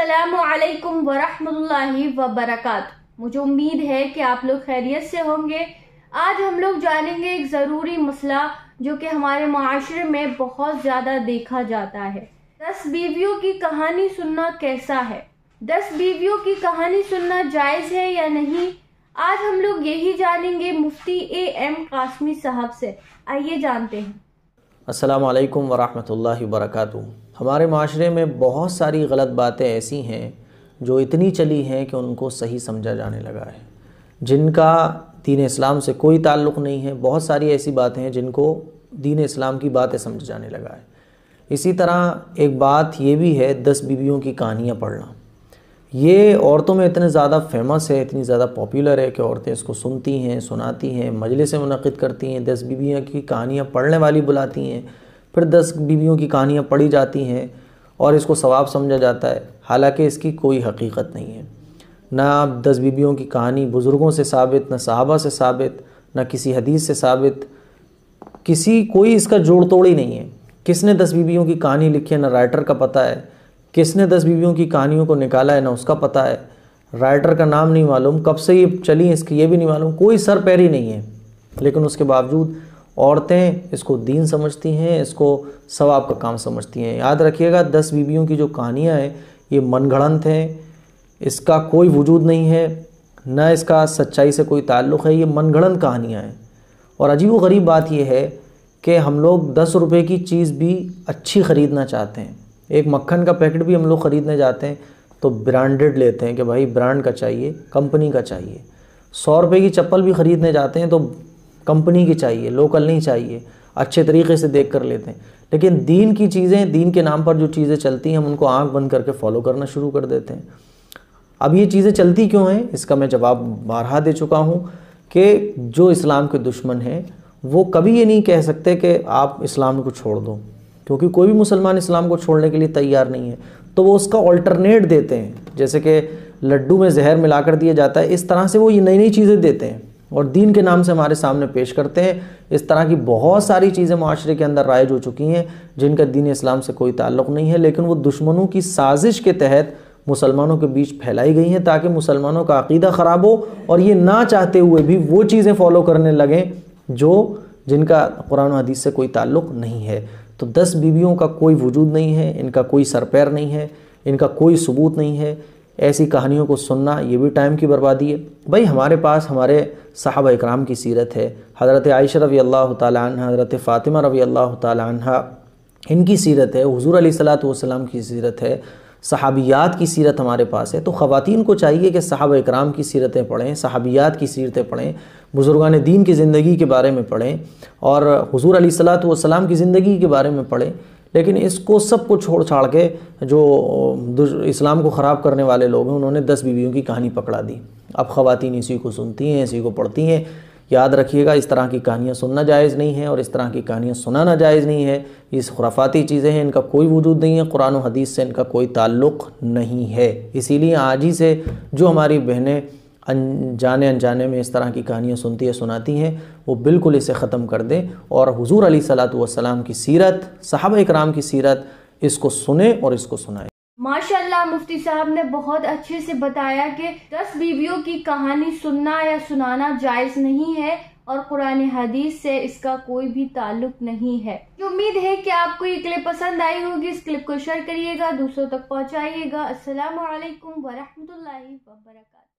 अस्सलामु अलैकुम वरहमतुल्लाहि वबरकातुहू। मुझे उम्मीद है कि आप लोग खैरियत से होंगे। आज हम लोग जानेंगे एक ज़रूरी मसला जो कि हमारे माशरे में बहुत ज़्यादा देखा जाता है। 10 बीवियों की कहानी सुनना कैसा है? 10 बीवियों की कहानी सुनना जायज़ है या नहीं? आज हम लोग यही जानेंगे मुफ्ती AM कासमी साहब से। आइए जानते हैं। अस्सलामु अलैकुम वरहमतुल्लाहि वबरकातुहू। हमारे माशरे में बहुत सारी गलत बातें ऐसी हैं जो इतनी चली हैं कि उनको सही समझा जाने लगा है, जिनका दीन इस्लाम से कोई ताल्लुक़ नहीं है। बहुत सारी ऐसी बातें हैं जिनको दीन इस्लाम की बातें समझ जाने लगा है। इसी तरह एक बात ये भी है 10 बीवियों की कहानियाँ पढ़ना। ये औरतों में इतने ज़्यादा फेमस है, इतनी ज़्यादा पॉपुलर है कि औरतें इसको सुनती हैं, सुनाती हैं, मजलिसें मुनक़्क़िद करती हैं, 10 बीवियों की कहानियाँ पढ़ने वाली बुलाती हैं, फिर 10 बीवियों की कहानियाँ पढ़ी जाती हैं और इसको सवाब समझा जाता है। हालांकि इसकी कोई हकीकत नहीं है। ना 10 बीवियों की कहानी बुज़ुर्गों से साबित, ना सहाबा से साबित, ना किसी हदीस से साबित, कोई इसका जोड़ तोड़ ही नहीं है। किसने 10 बीवियों की कहानी लिखी है ना राइटर का पता है, किसने 10 बीवियों की कहानियों को निकाला है ना उसका पता है, राइटर का नाम नहीं मालूम, कब से ये चली इसकी ये भी नहीं मालूम, कोई सर पैर ही नहीं है। लेकिन उसके बावजूद औरतें इसको दीन समझती हैं, इसको सवाब का काम समझती हैं। याद रखिएगा 10 बीवियों की जो कहानियाँ हैं ये मनगढ़ंत हैं, इसका कोई वजूद नहीं है, न इसका सच्चाई से कोई ताल्लुक़ है। ये मनगढ़ंत कहानियाँ हैं। और अजीब व गरीब बात यह है कि हम लोग 10 रुपये की चीज़ भी अच्छी ख़रीदना चाहते हैं। एक मक्खन का पैकेट भी हम लोग ख़रीदने जाते हैं तो ब्रांडेड लेते हैं कि भाई ब्रांड का चाहिए, कंपनी का चाहिए। 100 रुपये की चप्पल भी ख़रीदने जाते हैं तो कंपनी की चाहिए, लोकल नहीं चाहिए, अच्छे तरीके से देख कर लेते हैं। लेकिन दीन की चीज़ें, दीन के नाम पर जो चीज़ें चलती हैं हम उनको आंख बंद करके फॉलो करना शुरू कर देते हैं। अब ये चीज़ें चलती क्यों हैं इसका मैं जवाब बारहा दे चुका हूँ कि जो इस्लाम के दुश्मन हैं वो कभी ये नहीं कह सकते कि आप इस्लाम को छोड़ दो, क्योंकि कोई भी मुसलमान इस्लाम को छोड़ने के लिए तैयार नहीं है। तो वो उसका ऑल्टरनेट देते हैं, जैसे कि लड्डू में जहर मिलाकर दिया जाता है, इस तरह से वो ये नई नई चीज़ें देते हैं और दीन के नाम से हमारे सामने पेश करते हैं। इस तरह की बहुत सारी चीज़ें माशरे के अंदर राइज हो चुकी हैं जिनका दीन इस्लाम से कोई ताल्लुक़ नहीं है, लेकिन वो दुश्मनों की साजिश के तहत मुसलमानों के बीच फैलाई गई हैं ताकि मुसलमानों का अक़ीदा ख़राब हो और ये ना चाहते हुए भी वो चीज़ें फॉलो करने लगें जिनका कुरान और हदीस से कोई ताल्लुक़ नहीं है। तो 10 बीवियों का कोई वजूद नहीं है, इनका कोई सर पैर नहीं है, इनका कोई सबूत नहीं है। ऐसी कहानियों को सुनना ये भी टाइम की बर्बादी है। भाई हमारे पास हमारे सहाबा इकराम की सीरत है। हज़रत आयशा रज़ी अल्लाह तआला अन्हा, हज़रत फ़ातिमा रज़ी अल्लाह तआला अन्हा, इनकी सीरत है। हुज़ूर अलैहिस्सलातु वस्सलाम की सीरत है। सहाबियात की सीरत हमारे पास है। तो ख़वातीन को चाहिए कि सहाबा इकराम की सीरतें पढ़ें, सहाबियात की सीरतें पढ़ें, बुज़ुर्गान दीन की ज़िंदगी के बारे में पढ़ें और हुज़ूर अलैहिस्सलातु वस्सलाम की ज़िंदगी के बारे में पढ़ें। लेकिन इसको सब को छोड़ छाड़ के जो इस्लाम को ख़राब करने वाले लोग हैं उन्होंने 10 बीवियों की कहानी पकड़ा दी। अब ख़वातीन इसी को सुनती हैं, इसी को पढ़ती हैं। याद रखिएगा इस तरह की कहानियाँ सुनना जायज़ नहीं है और इस तरह की कहानियाँ सुनाना जायज़ नहीं है। इस खुराफाती चीज़ें हैं, इनका कोई वजूद नहीं है, कुरान और हदीस से इनका कोई ताल्लुक़ नहीं है। इसीलिए आज ही से जो हमारी बहनें अनजाने अनजाने में इस तरह की कहानियाँ सुनती है, सुनाती हैं, वो बिल्कुल इसे ख़त्म कर दें और हुज़ूर अलैहिस्सलातु वस्सलाम की सीरत, सहाबा इकराम की सीरत, इसको सुने और इसको सुनाएं। माशाअल्लाह मुफ्ती साहब ने बहुत अच्छे से बताया कि 10 बीवियों की कहानी सुनना या सुनाना जायज़ नहीं है और कुरान हदीस से इसका कोई भी ताल्लुक नहीं है। उम्मीद है कि आपको ये क्लिप पसंद आई होगी। इस क्लिप को शेयर करिएगा, दूसरों तक पहुंचाइएगा। अस्सलामु अलैकुम वरहमतुल्लाहि वबरकातुहू।